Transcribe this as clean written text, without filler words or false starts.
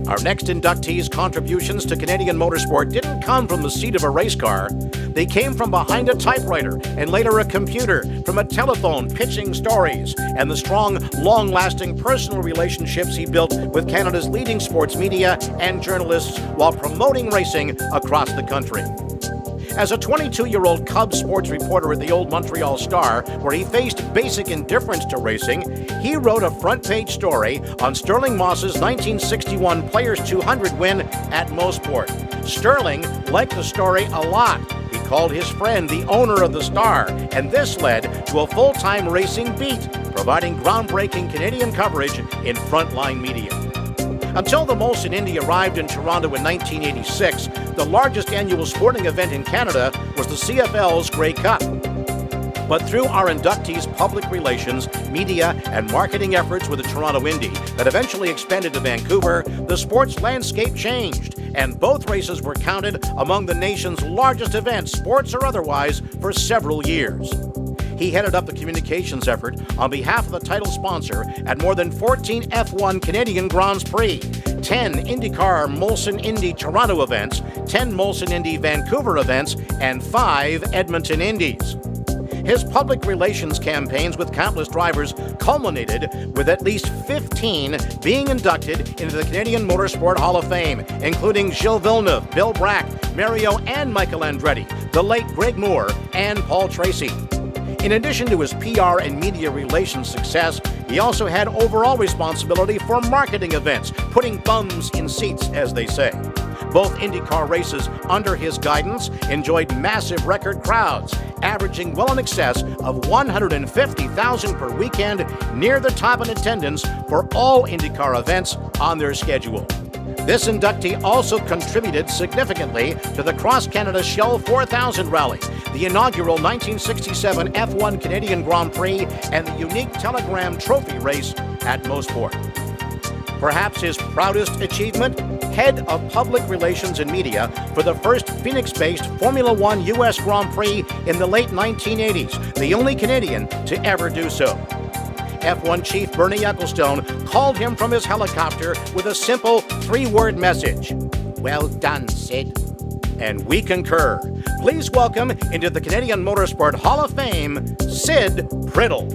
Our next inductee's contributions to Canadian motorsport didn't come from the seat of a race car. They came from behind a typewriter and later a computer, from a telephone pitching stories, and the strong, long-lasting personal relationships he built with Canada's leading sports media and journalists while promoting racing across the country. As a 22-year-old Cubs sports reporter at the old Montreal Star, where he faced basic indifference to racing, he wrote a front-page story on Sterling Moss's 1961 Players 200 win at Motorsport. Sterling liked the story a lot. He called his friend the owner of the Star, and this led to a full-time racing beat, providing groundbreaking Canadian coverage in frontline media. Until the Molson Indy arrived in Toronto in 1986, the largest annual sporting event in Canada was the CFL's Grey Cup. But through our inductees' public relations, media, and marketing efforts with the Toronto Indy that eventually expanded to Vancouver, the sports landscape changed, and both races were counted among the nation's largest events, sports or otherwise, for several years. He headed up the communications effort on behalf of the title sponsor at more than 14 F1 Canadian Grands Prix, 10 IndyCar Molson Indy Toronto events, 10 Molson Indy Vancouver events, and 5 Edmonton Indies. His public relations campaigns with countless drivers culminated with at least 15 being inducted into the Canadian Motorsport Hall of Fame, including Gilles Villeneuve, Bill Brack, Mario and Michael Andretti, the late Greg Moore, and Paul Tracy. In addition to his PR and media relations success, he also had overall responsibility for marketing events, putting bums in seats, as they say. Both IndyCar races, under his guidance, enjoyed massive record crowds, averaging well in excess of 150,000 per weekend, near the top in attendance for all IndyCar events on their schedule. This inductee also contributed significantly to the Cross Canada Shell 4000 Rally, the inaugural 1967 F1 Canadian Grand Prix, and the unique Telegram Trophy race at Motorsport. Perhaps his proudest achievement? Head of Public Relations and Media for the first Phoenix-based Formula One U.S. Grand Prix in the late 1980s, the only Canadian to ever do so. F1 chief Bernie Ecclestone called him from his helicopter with a simple 3-word message. "Well done, Sid." And we concur. Please welcome into the Canadian Motorsport Hall of Fame, Sid Priddle.